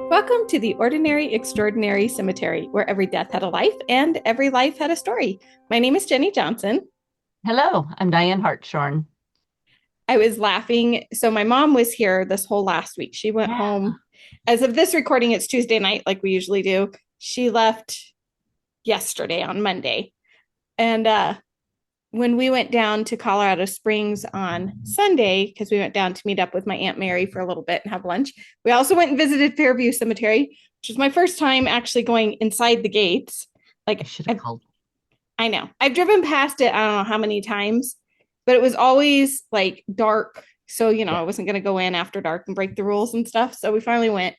Welcome to the Ordinary Extraordinary Cemetery, where every death had a life and every life had a story. My name is Jenny Johnson. Hello, I'm Diane Hartshorn. I was laughing. So, my mom was here this whole last week. She went Yeah. home. As of this recording, it's Tuesday night, like we usually do. She left yesterday on Monday. And when we went down to Colorado Springs on Sunday, because we went down to meet up with my Aunt Mary for a little bit and have lunch, we also went and visited Fairview Cemetery, which was my first time actually going inside the gates. I Like, should have called. I know I've driven past it, I don't know how many times, but it was always like dark. So, Yeah. I wasn't going to go in after dark and break the rules and stuff. So we finally went.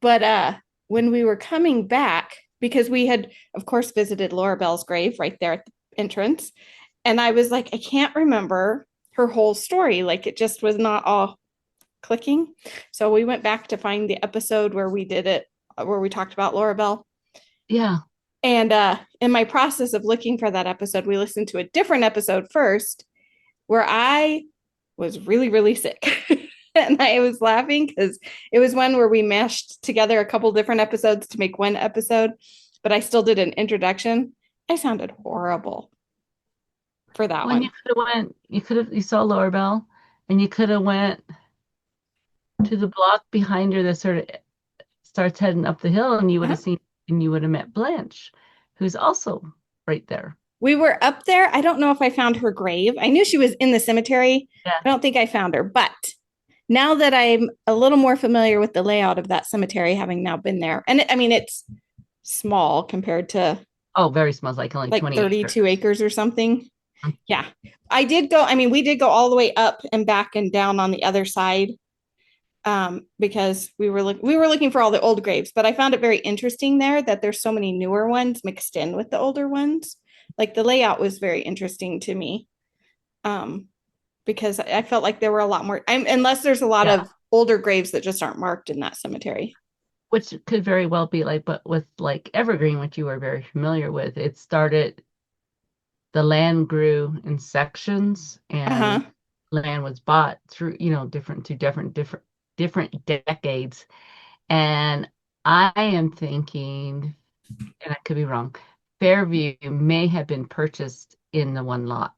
But when we were coming back, because we had, of course, visited Laura Bell's grave right there at the entrance, and I was like, I can't remember her whole story. Like it just was not all clicking. So we went back to find the episode where we did it, where we talked about Laura Bell. Yeah. And in my process of looking for that episode, we listened to a different episode first where I was really, really sick. And I was laughing because it was one where we mashed together a couple different episodes to make one episode, but I still did an introduction. I sounded horrible for that When one. you could have you saw Laura Bell and you could have went to the block behind her that sort of starts heading up the hill and Uh-huh. you would have met Blanche, who's also right there. We were up there. I don't know if I found her grave. I knew she was in the cemetery. Yeah. I don't think I found her, but now that I'm a little more familiar with the layout of that cemetery, having now been there, and I mean, it's small compared to Oh, very smells like only like 20 32 acres. acres or something. Yeah. I did go, I mean, we did go all the way up and back and down on the other side because we were looking for all the old graves, but I found it very interesting there that there's so many newer ones mixed in with the older ones. Like the layout was very interesting to me um, because I felt like there were a lot more, unless there's a lot Yeah. of older graves that just aren't marked in that cemetery. Which could very well be like, but with like Evergreen, which you are very familiar with, it started, the land grew in sections Uh and huh. land was bought through, different decades. And I am thinking, and I could be wrong, Fairview may have been purchased in the one lot.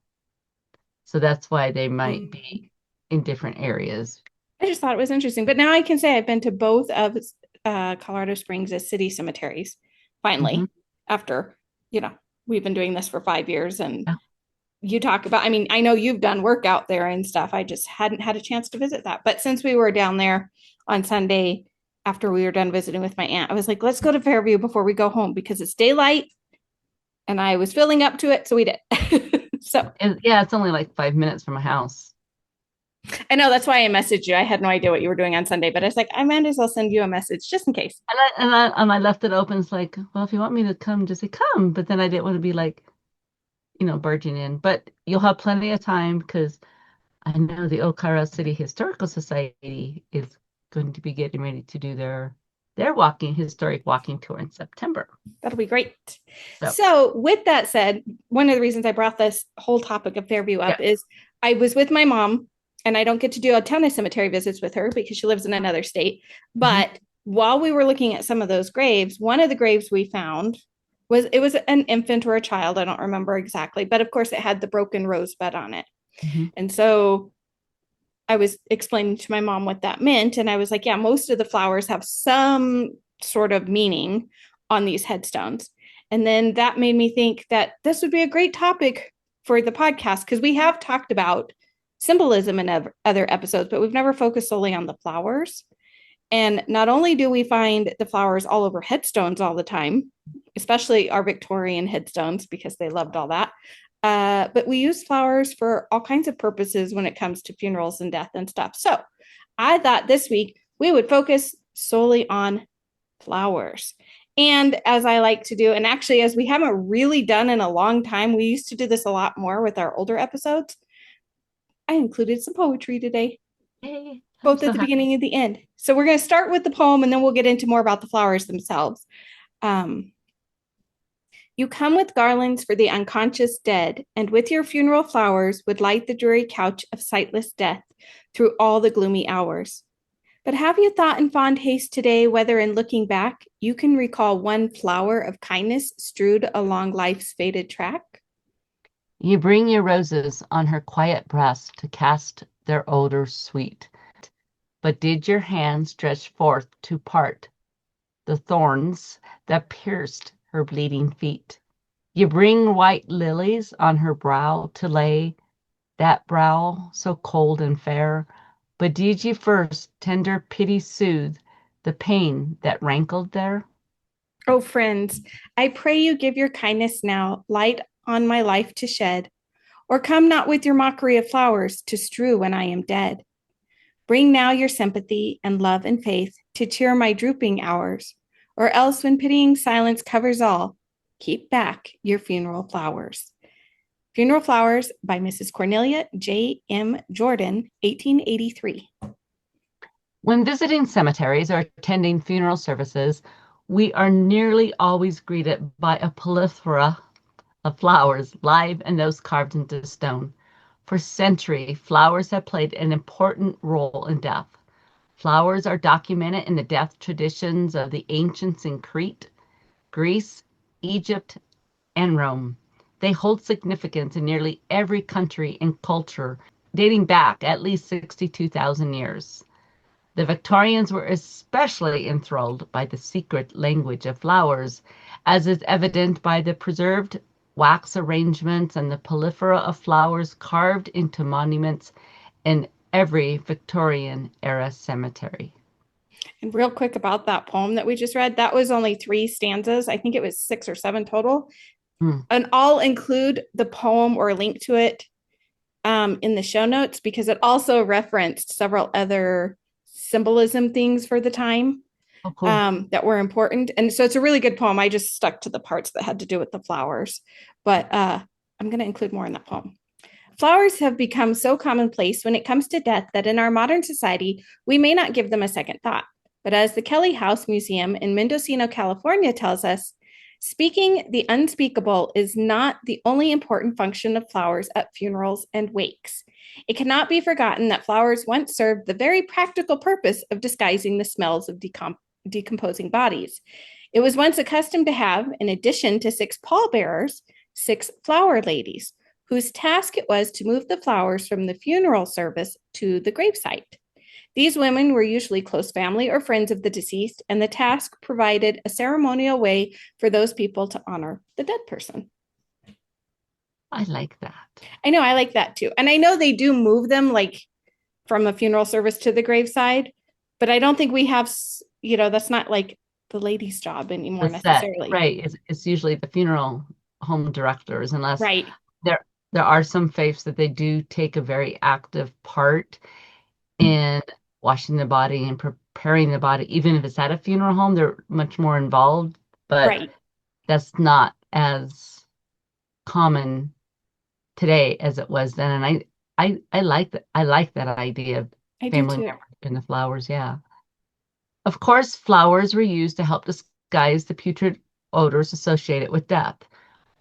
So that's why they might be in different areas. I just thought it was interesting. But now I can say I've been to both of Colorado Springs as city cemeteries, Hmm. finally, after, you know, we've been doing this for 5 years. And Yeah. you talk about, I mean, I know you've done work out there and stuff. I just hadn't had a chance to visit that. But since we were down there on Sunday, after we were done visiting with my aunt, I was like, let's go to Fairview before we go home because it's daylight and I was feeling up to it. So we did. So Yeah, it's only like 5 minutes from my house. I know that's why I messaged you. I had no idea what you were doing on Sunday, but I was like, I might as well send you a message just in case. And I left it open. It's like, well, if you want me to come, just say come. But then I didn't want to be like, barging in. But you'll have plenty of time because I know the Old Colorado City Historical Society is going to be getting ready to do their historic walking tour in September. That'll be great. So So, with that said, one of the reasons I brought this whole topic of Fairview yeah. up is I was with my mom, and I don't get to do a ton of cemetery visits with her because she lives in another state. Hmm. But while we were looking at some of those graves, one of the graves we found was an infant or a child. I don't remember exactly, but of course it had the broken rosebud on it. Hmm. And so I was explaining to my mom what that meant. And I was like, yeah, most of the flowers have some sort of meaning on these headstones. And then that made me think that this would be a great topic for the podcast because we have talked about symbolism in other episodes, but we've never focused solely on the flowers. And not only do we find the flowers all over headstones all the time, especially our Victorian headstones because they loved all that, but we use flowers for all kinds of purposes when it comes to funerals and death and stuff. So I thought this week we would focus solely on flowers. And as I like to do, and actually, as we haven't really done in a long time, we used to do this a lot more with our older episodes. I included some poetry today, Hey, I'm both so at the happy. beginning and the end. So we're going to start with the poem and then we'll get into more about the flowers themselves. Um, You come with garlands for the unconscious dead, and with your funeral flowers would light the dreary couch of sightless death through all the gloomy hours. But have you thought in fond haste today whether in looking back you can recall one flower of kindness strewed along life's faded track? You bring your roses on her quiet breast to cast their odor sweet. But did your hand stretch forth to part the thorns that pierced her bleeding feet? You bring white lilies on her brow to lay, that brow so cold and fair. But did ye first tender pity soothe the pain that rankled there? Oh, friends, I pray you give your kindness now light on my life to shed, or come not with your mockery of flowers to strew when I am dead. Bring now your sympathy and love and faith to cheer my drooping hours, or else when pitying silence covers all, keep back your funeral flowers. Funeral Flowers by Mrs. Cornelia J. M. Jordan, 1883. When visiting cemeteries or attending funeral services, we are nearly always greeted by a plethora of flowers, live and those carved into stone. For centuries, flowers have played an important role in death. Flowers are documented in the death traditions of the ancients in Crete, Greece, Egypt, and Rome. They hold significance in nearly every country and culture, dating back at least 62,000 years. The Victorians were especially enthralled by the secret language of flowers, as is evident by the preserved wax arrangements and the proliferation of flowers carved into monuments in every Victorian-era cemetery. And real quick about that poem that we just read, that was only 3 stanzas. I think it was 6 or 7 total. Hmm. And I'll include the poem or a link to it in the show notes because it also referenced several other symbolism things for the time Oh, cool. that were important. And so it's a really good poem. I just stuck to the parts that had to do with the flowers, but I'm going to include more in that poem. Flowers have become so commonplace when it comes to death that in our modern society, we may not give them a second thought. But as the Kelly House Museum in Mendocino, California tells us, speaking the unspeakable is not the only important function of flowers at funerals and wakes. It cannot be forgotten that flowers once served the very practical purpose of disguising the smells of decomposing bodies. It was once accustomed to have, in addition to 6 pallbearers, 6 flower ladies, whose task it was to move the flowers from the funeral service to the gravesite. These women were usually close family or friends of the deceased, and the task provided a ceremonial way for those people to honor the dead person. I like that. I know, I like that too. And I know they do move them like from a funeral service to the graveside, but I don't think we have, that's not like the lady's job anymore The set, necessarily. right, is usually the funeral home directors, unless Right, there there are some faiths that they do take a very active part in washing the body and preparing the body. Even if it's at a funeral home, they're much more involved, but right. that's not as common today as it was then. And I like that. I like that idea of I do family too. members in the flowers. Yeah. Of course, flowers were used to help disguise the putrid odors associated with death,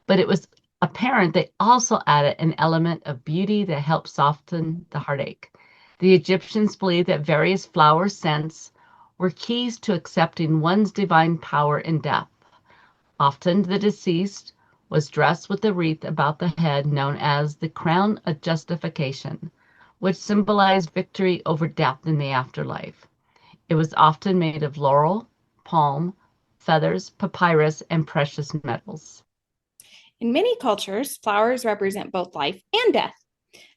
but it was apparent they also added an element of beauty that helped soften the heartache. The Egyptians believed that various flower scents were keys to accepting one's divine power in death. Often the deceased was dressed with a wreath about the head known as the crown of justification, which symbolized victory over death in the afterlife. It was often made of laurel, palm, feathers, papyrus, and precious metals. In many cultures, flowers represent both life and death.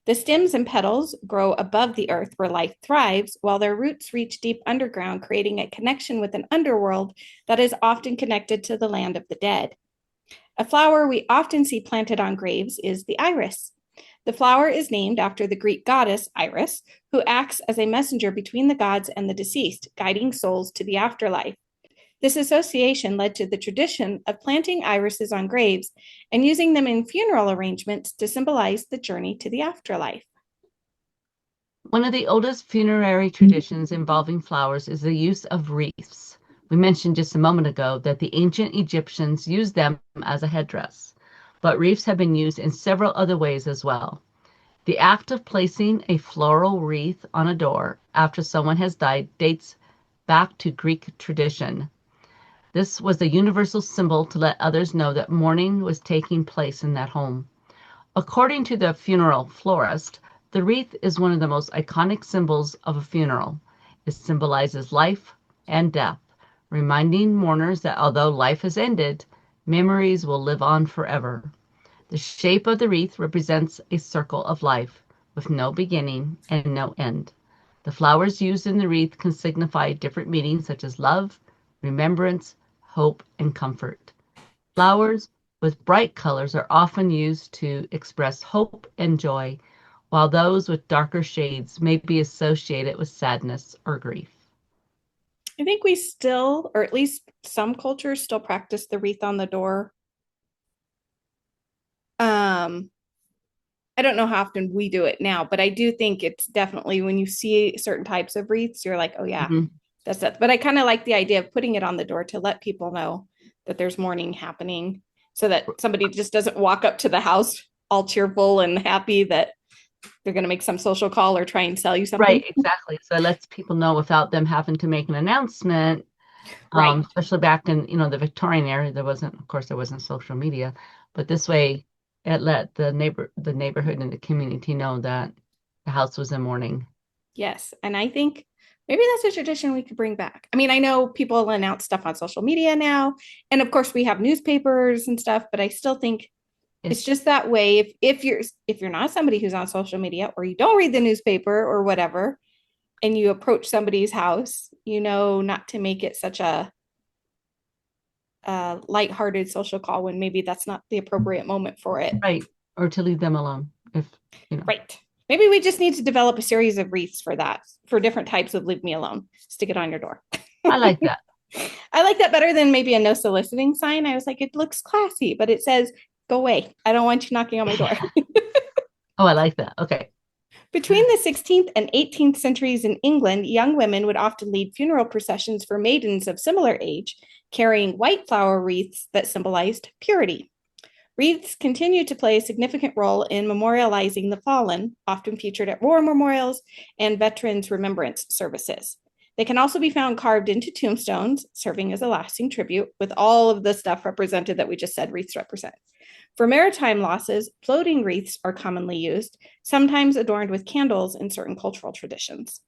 The stems and petals grow above the earth where life thrives, while their roots reach deep underground, creating a connection with an underworld that is often connected to the land of the dead. A flower we often see planted on graves is the iris. The flower is named after the Greek goddess Iris, who acts as a messenger between the gods and the deceased, guiding souls to the afterlife. This association led to the tradition of planting irises on graves and using them in funeral arrangements to symbolize the journey to the afterlife. One of the oldest funerary traditions involving flowers is the use of wreaths. We mentioned just a moment ago that the ancient Egyptians used them as a headdress, but wreaths have been used in several other ways as well. The act of placing a floral wreath on a door after someone has died dates back to Greek tradition. This was a universal symbol to let others know that mourning was taking place in that home. According to the funeral florist, the wreath is one of the most iconic symbols of a funeral. It symbolizes life and death, reminding mourners that although life has ended, memories will live on forever. The shape of the wreath represents a circle of life with no beginning and no end. The flowers used in the wreath can signify different meanings such as love, remembrance, hope, and comfort. Flowers with bright colors are often used to express hope and joy, while those with darker shades may be associated with sadness or grief. I think we still, or at least some cultures still practice the wreath on the door. Um, I don't know how often we do it now, but I do think it's definitely when you see certain types of wreaths, you're like, oh yeah, Mhm. that's that. But I kind of like the idea of putting it on the door to let people know that there's mourning happening so that somebody just doesn't walk up to the house all cheerful and happy that they're going to make some social call or try and sell you something. Right, exactly. So it lets people know without them having to make an announcement. Right. Especially back in, the Victorian era, there wasn't, of course, there wasn't social media, but this way it let the neighborhood and the community know that the house was in mourning. Yes. And I think maybe that's a tradition we could bring back. I mean, I know people announce stuff on social media now, and of course we have newspapers and stuff, but I still think it's It's just that way. If you're not somebody who's on social media or you don't read the newspaper or whatever, and you approach somebody's house, not to make it such a lighthearted social call when maybe that's not the appropriate moment for it. right, or to leave them alone if, Right. Maybe we just need to develop a series of wreaths for that, for different types of leave me alone. Stick it on your door. I like that. I like that better than maybe a no soliciting sign. I was like, it looks classy, but it says, go away. I don't want you knocking on my door. Oh, I like that. Okay. Between the 16th and 18th centuries in England, young women would often lead funeral processions for maidens of similar age, carrying white flower wreaths that symbolized purity. Wreaths continue to play a significant role in memorializing the fallen, often featured at war memorials and veterans' remembrance services. They can also be found carved into tombstones, serving as a lasting tribute, with all of the stuff represented that we just said wreaths represent. For maritime losses, floating wreaths are commonly used, sometimes adorned with candles in certain cultural traditions.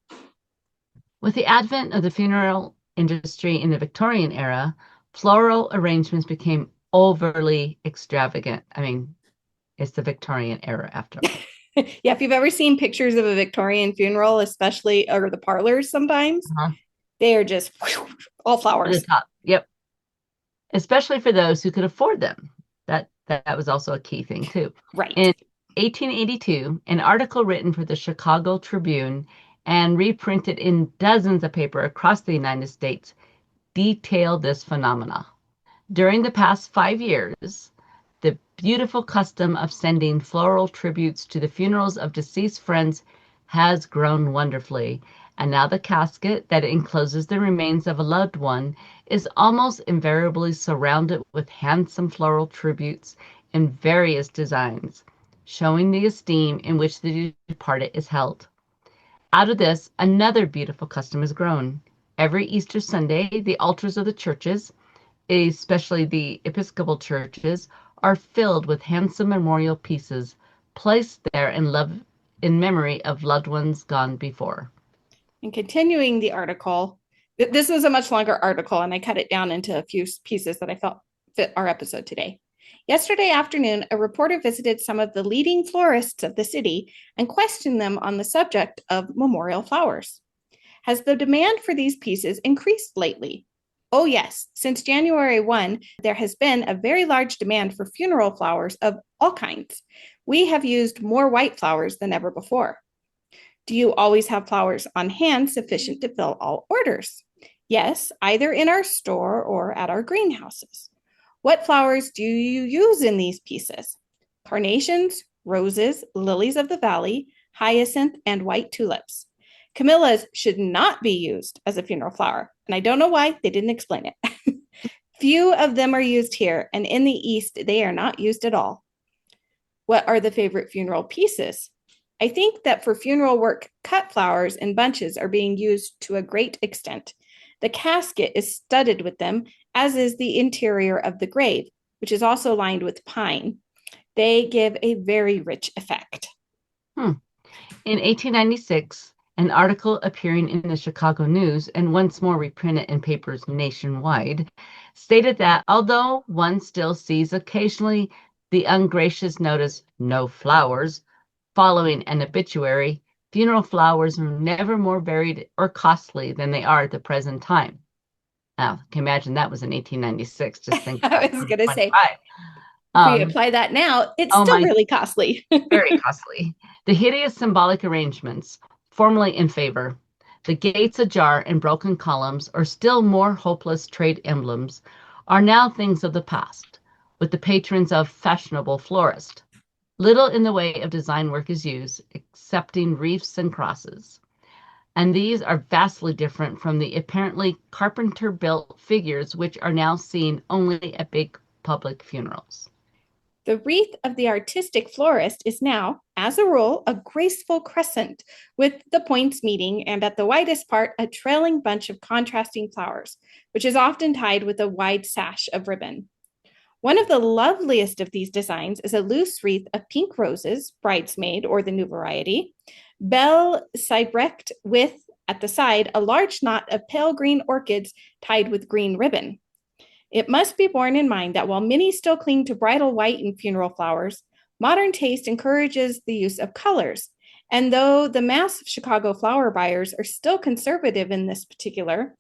With the advent of the funeral industry in the Victorian era, floral arrangements became overly extravagant. I mean, it's the Victorian era after all. Yeah, if you've ever seen pictures of a Victorian funeral, especially or the parlors sometimes, Uh-huh. they are just all To the flowers. top. Yep. Especially for those who could afford them. That was also a key thing too. Right. In 1882, an article written for the Chicago Tribune and reprinted in dozens of papers across the United States detailed this phenomena. During the past 5 years, the beautiful custom of sending floral tributes to the funerals of deceased friends has grown wonderfully, and now the casket that encloses the remains of a loved one is almost invariably surrounded with handsome floral tributes in various designs, showing the esteem in which the departed is held. Out of this, another beautiful custom has grown. Every Easter Sunday, the altars of the churches, especially the Episcopal churches, are filled with handsome memorial pieces placed there in memory of loved ones gone before. And continuing the article, this was a much longer article, and I cut it down into a few pieces that I felt fit our episode today. Yesterday afternoon, a reporter visited some of the leading florists of the city and questioned them on the subject of memorial flowers. Has the demand for these pieces increased lately? Oh, yes. Since January 1, there has been a very large demand for funeral flowers of all kinds. We have used more white flowers than ever before. Do you always have flowers on hand sufficient to fill all orders? Yes, either in our store or at our greenhouses. What flowers do you use in these pieces? Carnations, roses, lilies of the valley, hyacinth, and white tulips. Camellias should not be used as a funeral flower, and I don't know why they didn't explain it. Few of them are used here, and in the East, they are not used at all. What are the favorite funeral pieces? I think that for funeral work, cut flowers in bunches are being used to a great extent. The casket is studded with them, as is the interior of the grave, which is also lined with pine. They give a very rich effect. Hmm. In 1896, an article appearing in the Chicago News and once more reprinted in papers nationwide stated that although one still sees occasionally the ungracious notice, "no flowers," following an obituary, funeral flowers are never more varied or costly than they are at the present time. Now, can you imagine that was in 1896? Just think I about was going to say, 2025. if we Um, apply that now, it's oh still my, really costly. very costly. The hideous symbolic arrangements, formerly in favor, the gates ajar and broken columns, or still more hopeless trade emblems, are now things of the past, with the patrons of fashionable florists. Little in the way of design work is used, excepting wreaths and crosses. And these are vastly different from the apparently carpenter-built figures which are now seen only at big public funerals. The wreath of the artistic florist is now, as a rule, a graceful crescent with the points meeting and at the widest part a trailing bunch of contrasting flowers, which is often tied with a wide sash of ribbon. One of the loveliest of these designs is a loose wreath of pink roses, bridesmaid or the new variety, belle cybrecht with, at the side, a large knot of pale green orchids tied with green ribbon. It must be borne in mind that while many still cling to bridal white and funeral flowers, modern taste encourages the use of colors. And though the mass of Chicago flower buyers are still conservative in this particular,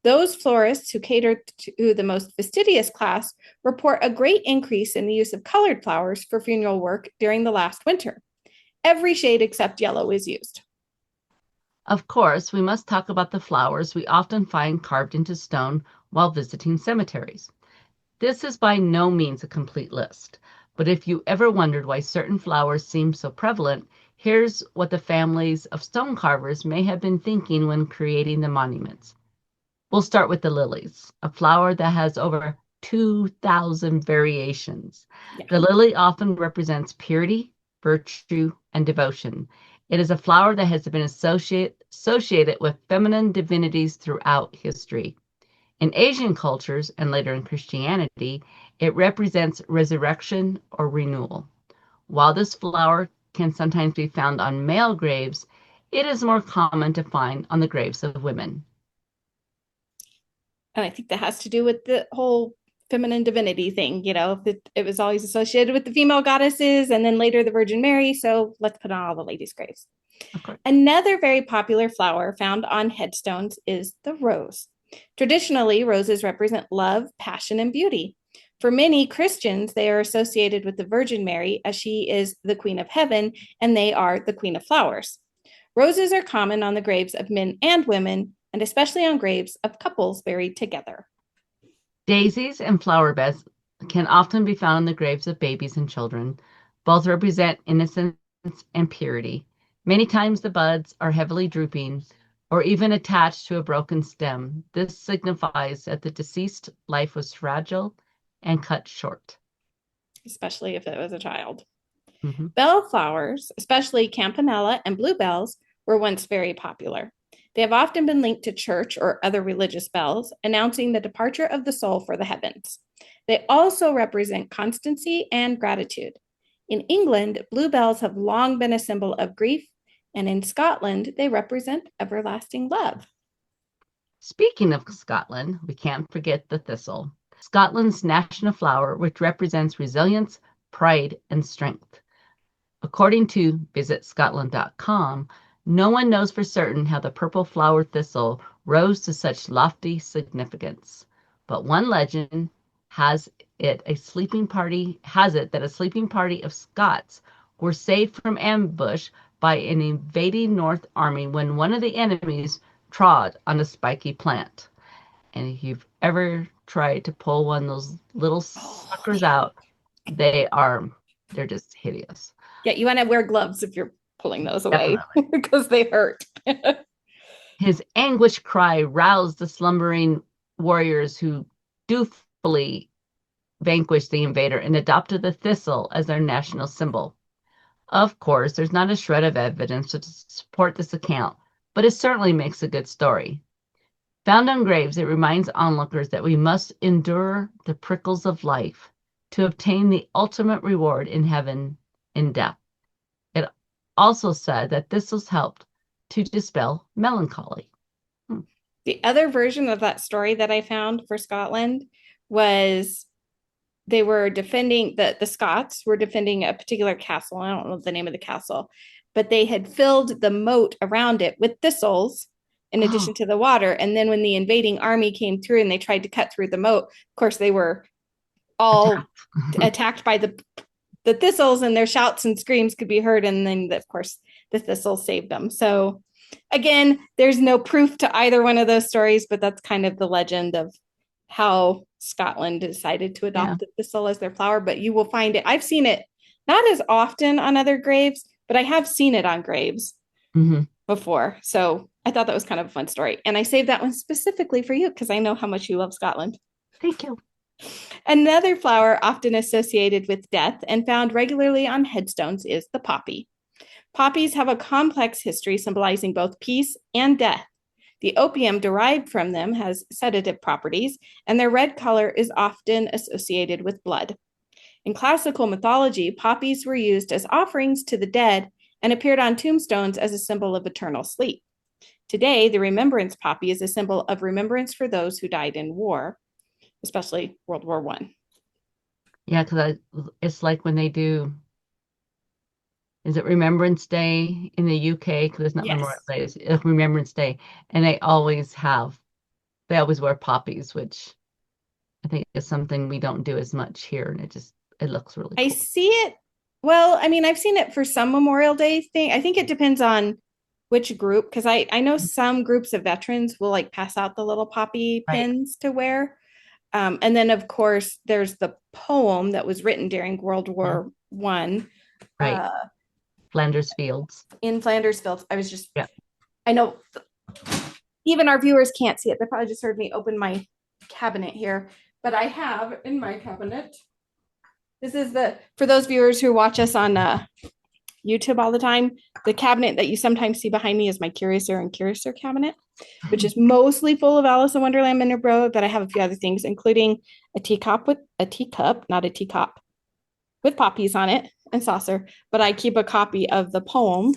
those florists who cater to the most fastidious class report a great increase in the use of colored flowers for funeral work during the last winter. Every shade except yellow is used. Of course, we must talk about the flowers we often find carved into stone while visiting cemeteries. This is by no means a complete list, but if you ever wondered why certain flowers seem so prevalent, here's what the families of stone carvers may have been thinking when creating the monuments. We'll start with the lilies, a flower that has over 2,000 variations. Yeah. The lily often represents purity, virtue, and devotion. It is a flower that has been associated with feminine divinities throughout history. In Asian cultures and later in Christianity, it represents resurrection or renewal. While this flower can sometimes be found on male graves, it is more common to find on the graves of women. And I think that has to do with the whole feminine divinity thing. It was always associated with the female goddesses and then later the Virgin Mary. So let's put on all the ladies' graves. Of course. Another very popular flower found on headstones is the rose. Traditionally, roses represent love, passion, and beauty. For many Christians, they are associated with the Virgin Mary as she is the Queen of Heaven and they are the Queen of Flowers. Roses are common on the graves of men and women, and especially on graves of couples buried together. Daisies and flower beds can often be found on the graves of babies and children. Both represent innocence and purity. Many times the buds are heavily drooping or even attached to a broken stem. This signifies that the deceased life was fragile and cut short. Especially if it was a child. Mm-hmm. Bellflowers, especially campanella and bluebells, were once very popular. They have often been linked to church or other religious bells, announcing the departure of the soul for the heavens. They also represent constancy and gratitude. In England, bluebells have long been a symbol of grief, and in Scotland, they represent everlasting love. Speaking of Scotland, we can't forget the thistle, Scotland's national flower, which represents resilience, pride, and strength. According to visitscotland.com, no one knows for certain how the purple flower thistle rose to such lofty significance. But one legend has it that a sleeping party of Scots were saved from ambush by an invading North army when one of the enemies trod on a spiky plant. And if you've ever tried to pull one of those little suckers out, they're just hideous. Yeah, you want to wear gloves if you're pulling those away Definitely. because they hurt. His anguished cry roused the slumbering warriors who dutifully vanquished the invader and adopted the thistle as their national symbol. Of course, there's not a shred of evidence to support this account, but it certainly makes a good story. Found on graves, it reminds onlookers that we must endure the prickles of life to obtain the ultimate reward in heaven in death. It also said that thistles helped to dispel melancholy. Hmm. The other version of that story that I found for Scotland was they were defending the Scots were defending a particular castle. I don't know the name of the castle, but they had filled the moat around it with thistles in addition Oh, to the water. And then when the invading army came through and they tried to cut through the moat, of course they were all attacked. attacked by the thistles, and their shouts and screams could be heard. And then of course the thistles saved them. So again, there's no proof to either one of those stories, but that's kind of the legend of how Scotland decided to Yeah. adopt the thistle as their flower. But you will find it. I've seen it not as often on other graves, but I have seen it on graves Hmm. before. So I thought that was kind of a fun story. And I saved that one specifically for you because I know how much you love Scotland. Thank you. Another flower often associated with death and found regularly on headstones is the poppy. Poppies have a complex history symbolizing both peace and death. The opium derived from them has sedative properties, and their red color is often associated with blood. In classical mythology, poppies were used as offerings to the dead and appeared on tombstones as a symbol of eternal sleep. Today, the remembrance poppy is a symbol of remembrance for those who died in war, especially World War One. Yeah, because it's like when they do, is it Remembrance Day in the UK? Because it's not Memorial Yes. Day, it's Remembrance Day. And they always wear poppies, which I think is something we don't do as much here. And it looks really I cool. see it. Well, I mean, I've seen it for some Memorial Day thing. I think it depends on which group, because I know some groups of veterans will like pass out the little poppy Right, pins to wear. And then of course there's the poem that was written during World yeah, War One, right. uh, Flanders Fields. in Flanders Fields. I was just Yeah. I know even our viewers can't see it. They probably just heard me open my cabinet here, but I have in my cabinet. This is the for those viewers who watch us on YouTube all the time. The cabinet that you sometimes see behind me is my Curiouser and Curiouser cabinet, which is mostly full of Alice in Wonderland memorabilia, but I have a few other things, including a teacup, not a teacup, with poppies on it and saucer. But I keep a copy of the poem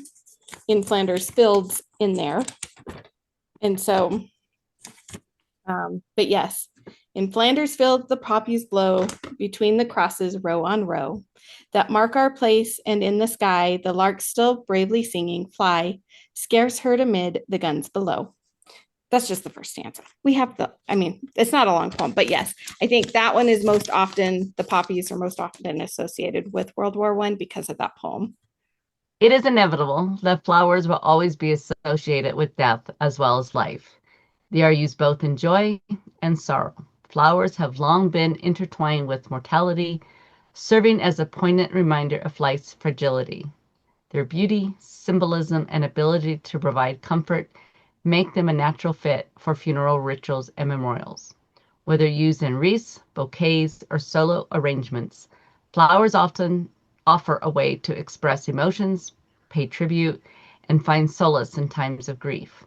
in Flanders Fields in there. And so, but yes, in Flanders Fields, the poppies blow between the crosses, row on row, that mark our place, and in the sky, the larks still bravely singing, fly, scarce heard amid the guns below. That's just the first stanza. We have I mean, it's not a long poem, but yes, I think that one is most often, the poppies are most often associated with World War One because of that poem. It is inevitable that flowers will always be associated with death as well as life. They are used both in joy and sorrow. Flowers have long been intertwined with mortality, serving as a poignant reminder of life's fragility. Their beauty, symbolism, and ability to provide comfort make them a natural fit for funeral rituals and memorials. Whether used in wreaths, bouquets, or solo arrangements, flowers often offer a way to express emotions, pay tribute, and find solace in times of grief.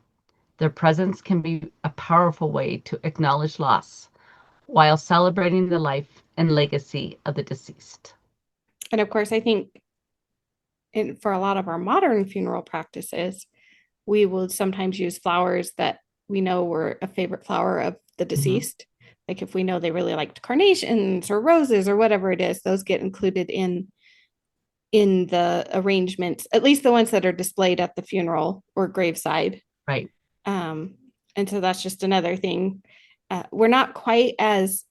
Their presence can be a powerful way to acknowledge loss while celebrating the life and legacy of the deceased. And of course, I think for a lot of our modern funeral practices, we will sometimes use flowers that we know were a favorite flower of the Mhm. deceased. Like if we know they really liked carnations or roses or whatever it is, those get included in the arrangements, at least the ones that are displayed at the funeral or graveside. Right. Um, and so that's just another thing. We're not quite as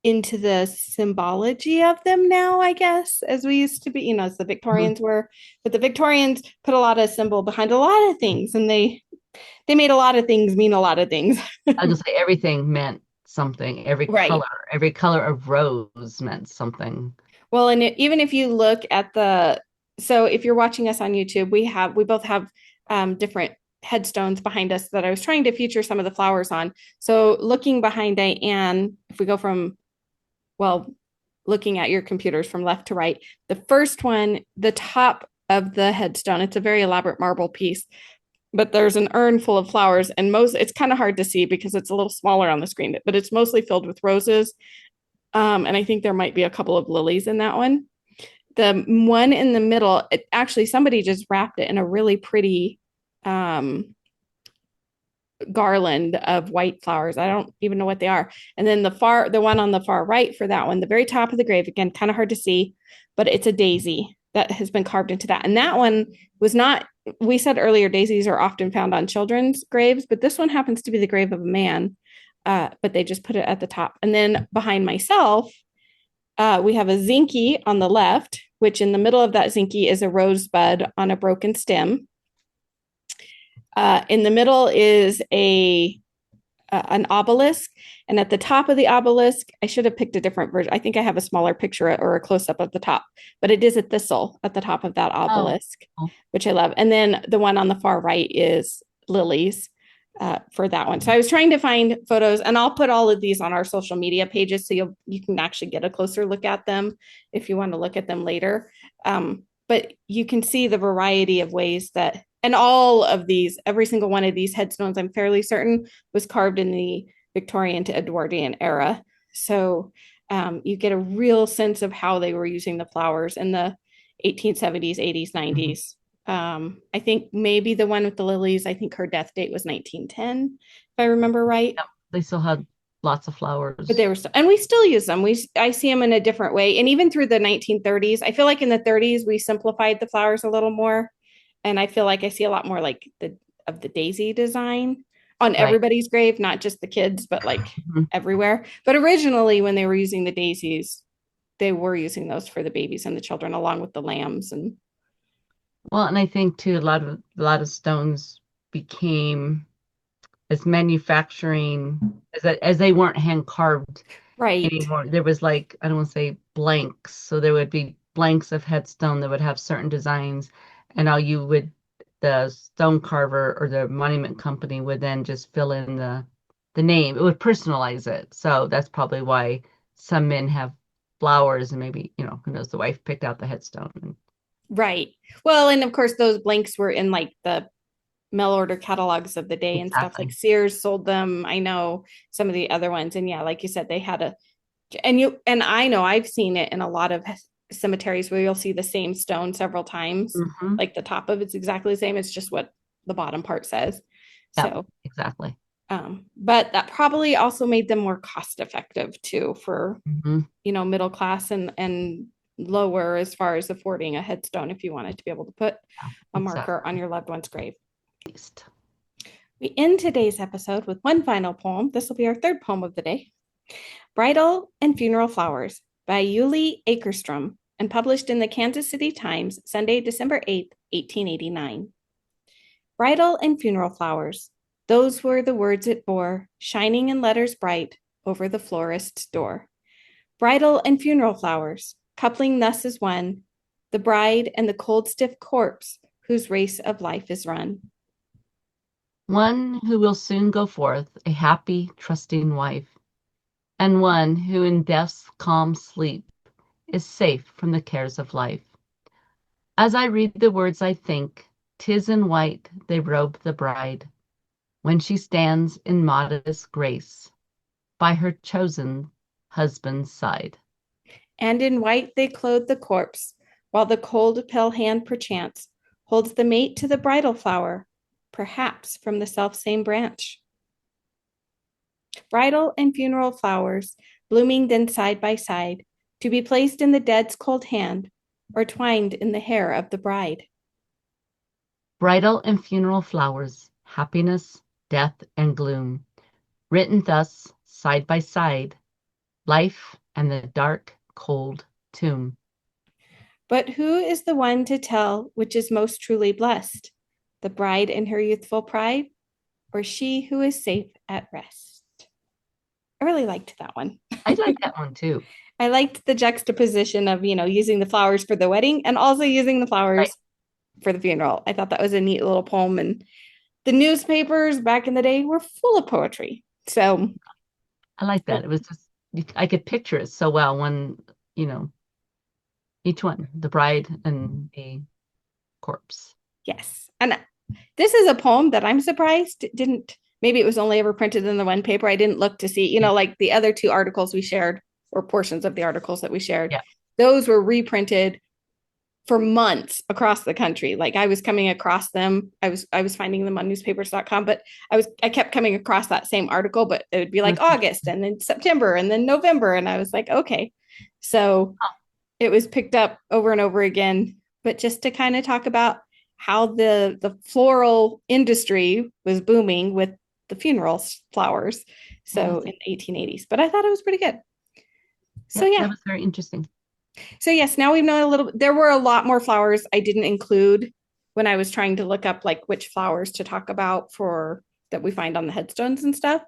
into the symbology of them now, I guess, as we used to be, as the Mhm. Victorians were. But the Victorians put a lot of symbol behind a lot of things, and they made a lot of things mean a lot of things. I was gonna say everything meant something. Right. Every color of rose meant something. Well, and even if you look at so if you're watching us on YouTube, we both have different headstones behind us that I was trying to feature some of the flowers on. So looking behind Diane, if we go from, well, looking at your computers from left to right. The first one, the top of the headstone, it's a very elaborate marble piece, but there's an urn full of flowers, and most it's kind of hard to see because it's a little smaller on the screen, but it's mostly filled with roses. And I think there might be a couple of lilies in that one. The one in the middle, actually somebody just wrapped it in a really pretty um, garland of white flowers. I don't even know what they are. And then the one on the far right for that one, the very top of the grave, again, kind of hard to see, but it's a daisy that has been carved into that. And that one was not, we said earlier, daisies are often found on children's graves, but this one happens to be the grave of a man. But they just put it at the top. And then behind myself, we have a zinky on the left, which in the middle of that zinky is a rosebud on a broken stem. In the middle is an obelisk, and at the top of the obelisk, I should have picked a different version. I think I have a smaller picture or a close up of the top, but it is a thistle at the top of that Oh, obelisk, oh, which I love. And then the one on the far right is lilies for that one. So I was trying to find photos, and I'll put all of these on our social media pages so you can actually get a closer look at them if you want to look at them later. But you can see the variety of ways that, and all of these, every single one of these headstones, I'm fairly certain, was carved in the Victorian to Edwardian era. So you get a real sense of how they were using the flowers in the 1870s, 80s, mhm. 90s. I think maybe the one with the lilies, I think her death date was 1910, if I remember right. Yep. They still had lots of But flowers. they were still, and we still use them. I see them in a different way. And even through the 1930s, I feel like in the 30s, we simplified the flowers a little more. And I feel like I see a lot more like the daisy design on Right. everybody's grave, not just the kids, but like Mhm. everywhere. But originally, when they were using the daisies, they were using those for the babies and the children, along with the lambs. And Well, and I think too, a lot of stones became as manufacturing as they weren't hand carved right, anymore. There was like, I don't want to say blanks. So there would be blanks of headstone that would have certain designs, and all you would, the stone carver or the monument company would then just fill in the name. It would personalize it. So that's probably why some men have flowers and maybe, who knows, the wife picked out the headstone. And right. Well, and of course, those blanks were in like the mail order catalogs of the day and stuff. Like exactly. Sears sold them. I know some of the other ones, and yeah, like you said, they had a and I know I've seen it in a lot of cemeteries where you'll see the same stone several times. Hmm. Like the top of it's exactly the same. It's just what the bottom part says. Yep, So, exactly. but that probably also made them more cost effective too for Hmm. middle class and lower as far as affording a headstone if you wanted to be able to put Yeah, a marker on exactly. your loved one's grave. Least. We end today's episode with one final poem. This will be our third poem of the day. Bridal and Funeral Flowers by Yuli Akerstrom and published in the Kansas City Times, Sunday, December 8th, 1889. Bridal and funeral flowers, those were the words it bore, shining in letters bright over the florist's door. Bridal and funeral flowers, coupling thus as one, the bride and the cold, stiff corpse whose race of life is run. One who will soon go forth, a happy, trusting wife, and one who in death's calm sleep is safe from the cares of life. As I read the words, I think, 'tis in white they robe the bride, when she stands in modest grace by her chosen husband's side. And in white they clothe the corpse, while the cold, pale hand perchance holds the mate to the bridal flower, perhaps from the selfsame branch. Bridal and funeral flowers, blooming then side by side, to be placed in the dead's cold hand, or twined in the hair of the bride. Bridal and funeral flowers, happiness, death, and gloom, written thus, side by side, life and the dark, cold tomb. But who is the one to tell which is most truly blessed, the bride in her youthful pride, or she who is safe at rest? I really liked that one. I like that one too. I liked the juxtaposition of, using the flowers for the wedding and also using the Right. flowers for the funeral. I thought that was a neat little poem. And the newspapers back in the day were full of poetry. So, I like that. It was just, I could picture it so well when you know, each one, the bride and the corpse. Yes. And this is a poem that I'm surprised didn't, maybe it was only ever printed in the one paper. I didn't look to see, Yeah. like the other two articles we shared, or portions of the articles that we shared, Yeah. those were reprinted for months across the country. Like I was coming across them. I was finding them on newspapers.com, but I kept coming across that same article, but it would be like That's August and then September and then November. And I was like, okay. So it was picked up over and over again, but just to kind of talk about how the floral industry was booming with the funeral flowers. So in the 1880s, but I thought it was pretty good. So Yep, yeah. that was very interesting. So yes, now we've known a little. There were a lot more flowers I didn't include when I was trying to look up like which flowers to talk about for that we find on the headstones and stuff.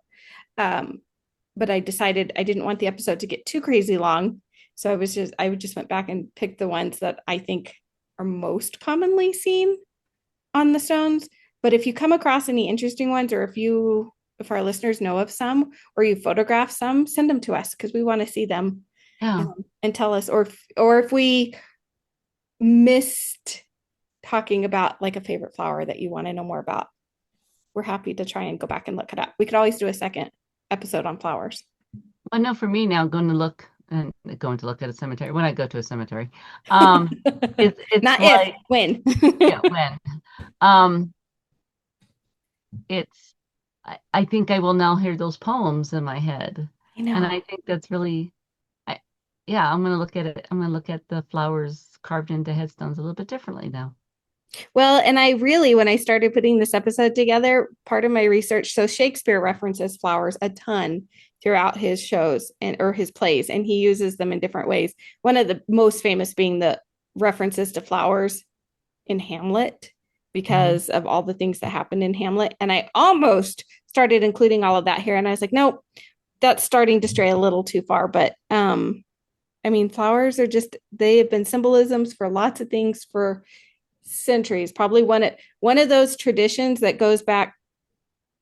Um, but I decided I didn't want the episode to get too crazy long. So I would just went back and picked the ones that I think are most commonly seen on the stones. But if you come across any interesting ones, or if our listeners know of some, or you photograph some, send them to us because we want to see them, Yeah. and tell us, or if we missed talking about like a favorite flower that you want to know more about, we're happy to try and go back and look it up. We could always do a second episode on flowers. Well, no, for me now, going to look at a cemetery when I go to a cemetery, it's Not if, like, when. yeah, when, um, it's, I think I will now hear those poems in my head, I and know. I think that's really, I, yeah, I'm gonna look at it. I'm gonna look at the flowers carved into headstones a little bit differently now. Well, and I really, when I started putting this episode together, part of my research, so Shakespeare references flowers a ton throughout his shows and or his plays, and he uses them in different ways. One of the most famous being the references to flowers in Hamlet Mhm. because of all the things that happened in Hamlet. And I almost started including all of that here. And I was like, nope, that's starting to stray a little too far. But I mean, flowers are just, they have been symbolisms for lots of things for centuries. Probably one of those traditions that goes back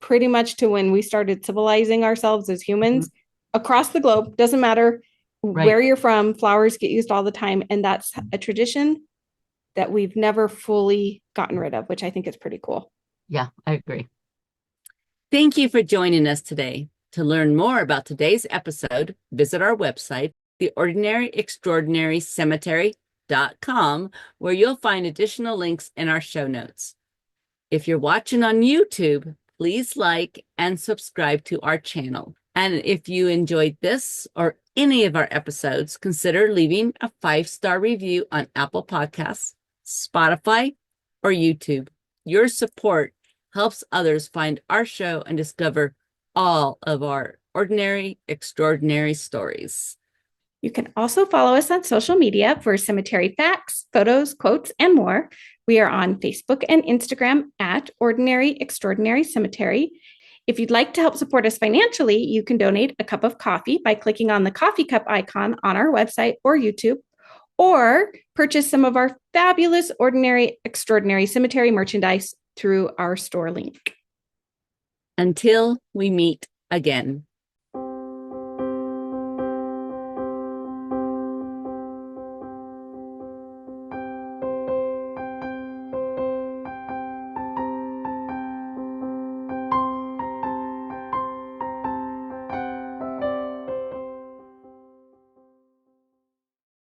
pretty much to when we started civilizing ourselves as Mhm. humans across the globe. Doesn't matter Right. where you're from, flowers get used all the time. And that's a tradition that we've never fully gotten rid of, which I think is pretty cool. Yeah, I agree. Thank you for joining us today. To learn more about today's episode, visit our website, theordinaryextraordinarycemetery.com, where you'll find additional links in our show notes. If you're watching on YouTube, please like and subscribe to our channel. And if you enjoyed this or any of our episodes, consider leaving a 5-star review on Apple Podcasts, Spotify, or YouTube. Your support helps others find our show and discover all of our ordinary, extraordinary stories. You can also follow us on social media for cemetery facts, photos, quotes, and more. We are on Facebook and Instagram at Ordinary Extraordinary Cemetery. If you'd like to help support us financially, you can donate a cup of coffee by clicking on the coffee cup icon on our website or YouTube, or purchase some of our fabulous Ordinary Extraordinary Cemetery merchandise through our store link. Until we meet again.